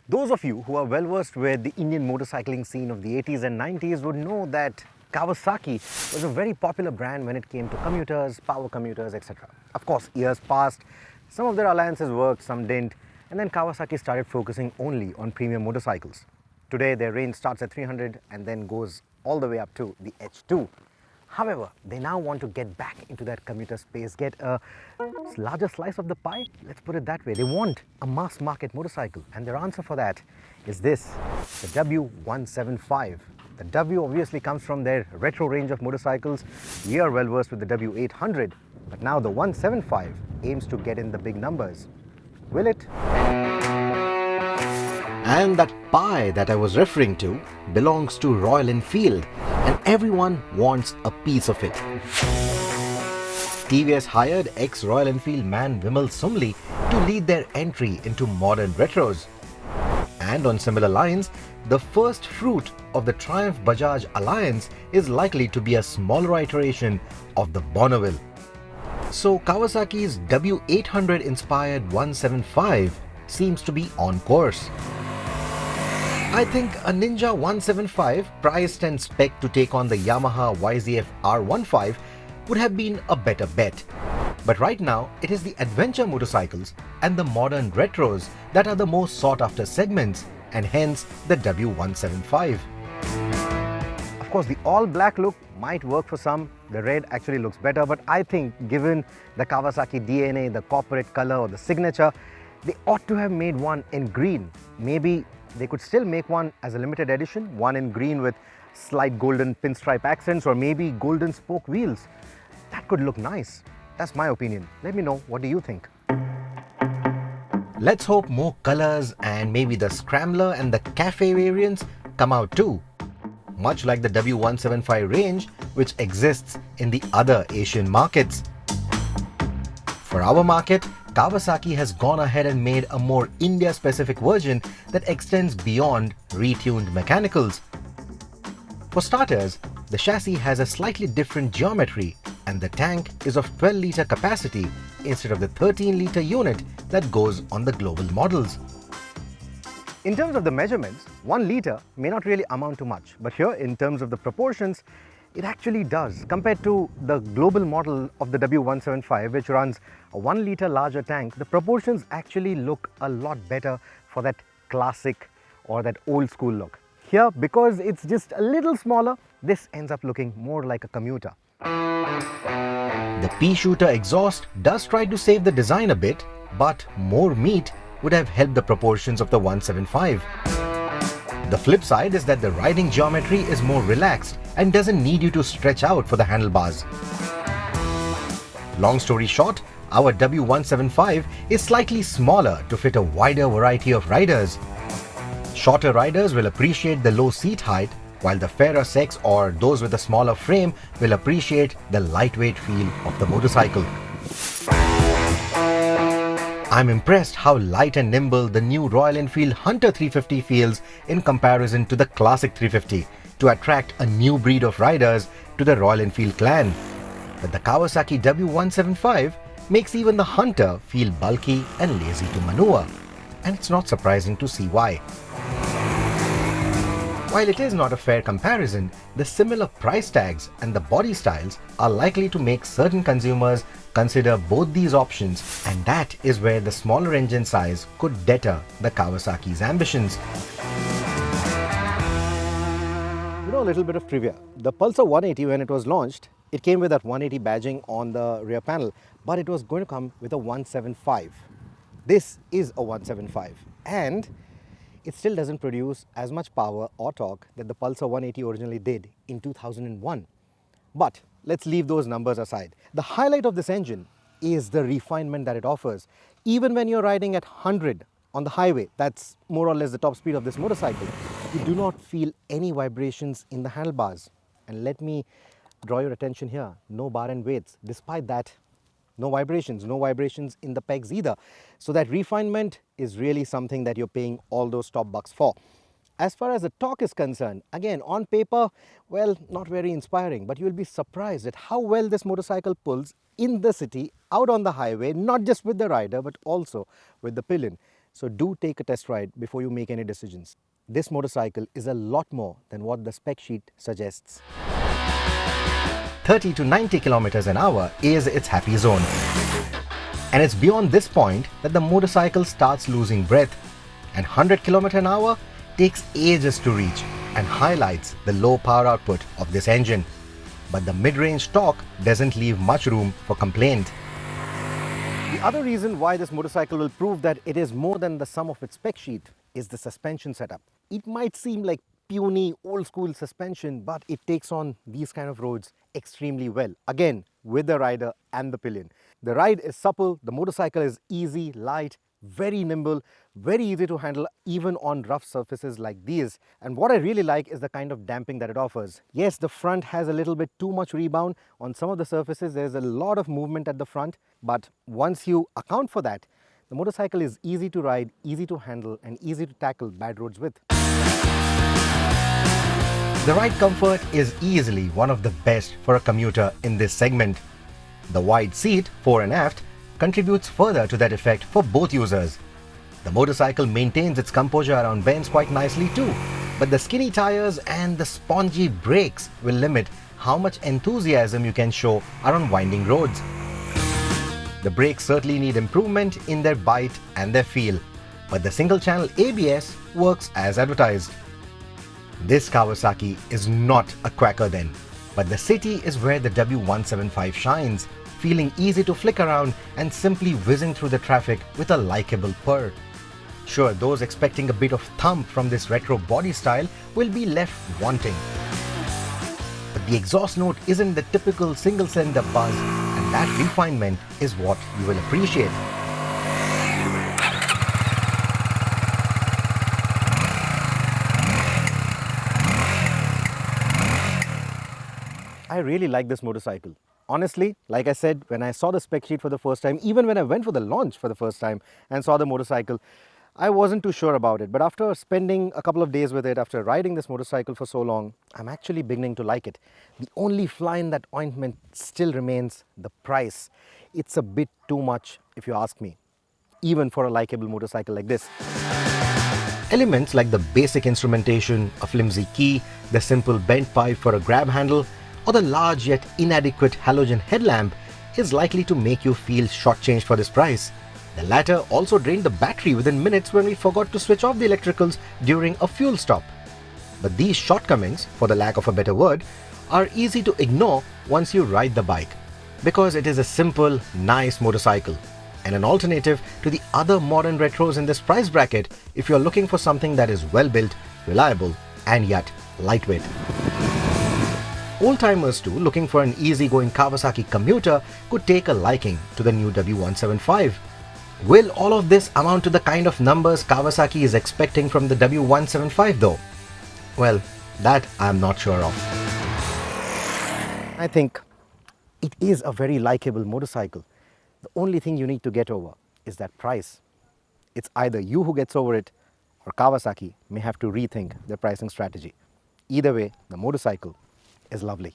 Those of you who are well versed with the Indian motorcycling scene of the 80s and 90s would know that Kawasaki was a very popular brand when it came to commuters, power commuters, etc. Of course, years passed, some of their alliances worked, some didn't, and then Kawasaki started focusing only on premium motorcycles. Today, their range starts at 300 and then goes all the way up to the H2. However, they now want to get back into that commuter space, get a larger slice of the pie. Let's put it that way. They want a mass market motorcycle, and their answer for that is this, the W175. The W obviously comes from their retro range of motorcycles. We are well versed with the W800, but now the 175 aims to get in the big numbers. Will it? And that pie that I was referring to belongs to Royal Enfield, and everyone wants a piece of it. TVS hired ex-Royal Enfield man Vimal Sumli to lead their entry into modern retros. And on similar lines, the first fruit of the Triumph Bajaj alliance is likely to be a smaller iteration of the Bonneville. So Kawasaki's W800 inspired 175 seems to be on course. I think a Ninja 175 priced and spec'd to take on the Yamaha YZF R15 would have been a better bet. But right now, it is the adventure motorcycles and the modern retros that are the most sought after segments, and hence the W175. Of course, the all black look might work for some. The red actually looks better, but I think given the Kawasaki DNA, the corporate color or the signature, they ought to have made one in green. Maybe they could still make one as a limited edition, one in green with slight golden pinstripe accents or maybe golden spoke wheels. That could look nice. That's my opinion. Let me know, what do you think? Let's hope more colors and maybe the Scrambler and the Cafe variants come out too. Much like the W175 range, which exists in the other Asian markets. For our market, Kawasaki has gone ahead and made a more India-specific version that extends beyond retuned mechanicals. For starters, the chassis has a slightly different geometry, and the tank is of 12-litre capacity instead of the 13-litre unit that goes on the global models. In terms of the measurements, 1 litre may not really amount to much, but here in terms of the proportions, it actually does. Compared to the global model of the W175, which runs a 1 litre larger tank, the proportions actually look a lot better for that classic or that old school look. Here, because it's just a little smaller, this ends up looking more like a commuter. The pea-shooter exhaust does try to save the design a bit, but more meat would have helped the proportions of the 175. The flip side is that the riding geometry is more relaxed and doesn't need you to stretch out for the handlebars. Long story short, our W175 is slightly smaller to fit a wider variety of riders. Shorter riders will appreciate the low seat height, while the fairer sex or those with a smaller frame will appreciate the lightweight feel of the motorcycle. I'm impressed how light and nimble the new Royal Enfield Hunter 350 feels in comparison to the classic 350 to attract a new breed of riders to the Royal Enfield clan. But the Kawasaki W175 makes even the Hunter feel bulky and lazy to maneuver, and it's not surprising to see why. While it is not a fair comparison, the similar price tags and the body styles are likely to make certain consumers consider both these options, and that is where the smaller engine size could deter the Kawasaki's ambitions. You know, a little bit of trivia. The Pulsar 180, when it was launched, it came with that 180 badging on the rear panel, but it was going to come with a 175. This is a 175, and it still doesn't produce as much power or torque that the Pulsar 180 originally did in 2001. But let's leave those numbers aside. The highlight of this engine is the refinement that it offers. Even when you're riding at 100 on the highway, that's more or less the top speed of this motorcycle, you do not feel any vibrations in the handlebars. And let me draw your attention here, no bar and weights. Despite that, no vibrations in the pegs either. So that refinement is really something that you're paying all those top bucks for. As far as the torque is concerned, again, on paper, well, not very inspiring, but you'll be surprised at how well this motorcycle pulls in the city, out on the highway, not just with the rider, but also with the pillion. So do take a test ride before you make any decisions. This motorcycle is a lot more than what the spec sheet suggests. 30 to 90 kilometers an hour is its happy zone. And it's beyond this point that the motorcycle starts losing breath, and 100 km an hour takes ages to reach and highlights the low power output of this engine. But the mid-range torque doesn't leave much room for complaint. The other reason why this motorcycle will prove that it is more than the sum of its spec sheet is the suspension setup. It might seem like puny, old-school suspension, but it takes on these kind of roads extremely well. Again, with the rider and the pillion. The ride is supple, the motorcycle is easy, light, very nimble, very easy to handle even on rough surfaces like these. And what I really like is the kind of damping that it offers. Yes, the front has a little bit too much rebound. On some of the surfaces, there's a lot of movement at the front. But once you account for that, the motorcycle is easy to ride, easy to handle, and easy to tackle bad roads with. The ride comfort is easily one of the best for a commuter in this segment. The wide seat, fore and aft, contributes further to that effect for both users. The motorcycle maintains its composure around bends quite nicely too, but the skinny tires and the spongy brakes will limit how much enthusiasm you can show around winding roads. The brakes certainly need improvement in their bite and their feel, but the single-channel ABS works as advertised. This Kawasaki is not a quacker then, but the city is where the W175 shines, feeling easy to flick around and simply whizzing through the traffic with a likable purr. Sure, those expecting a bit of thump from this retro body style will be left wanting. But the exhaust note isn't the typical single-cylinder buzz, and that refinement is what you will appreciate. I really like this motorcycle. Honestly, like I said, when I saw the spec sheet for the first time, even when I went for the launch for the first time and saw the motorcycle, I wasn't too sure about it. But after spending a couple of days with it, after riding this motorcycle for so long, I'm actually beginning to like it. The only fly in that ointment still remains the price. It's a bit too much, if you ask me, even for a likable motorcycle like this. Elements like the basic instrumentation, a flimsy key, the simple bent pipe for a grab handle, or the large yet inadequate halogen headlamp is likely to make you feel shortchanged for this price. The latter also drained the battery within minutes when we forgot to switch off the electricals during a fuel stop. But these shortcomings, for the lack of a better word, are easy to ignore once you ride the bike, because it is a simple, nice motorcycle and an alternative to the other modern retros in this price bracket if you're looking for something that is well built, reliable, and yet lightweight. Old-timers too, looking for an easygoing Kawasaki commuter, could take a liking to the new W175. Will all of this amount to the kind of numbers Kawasaki is expecting from the W175 though? Well, that I'm not sure of. I think it is a very likable motorcycle. The only thing you need to get over is that price. It's either you who gets over it, or Kawasaki may have to rethink their pricing strategy. Either way, the motorcycle is lovely.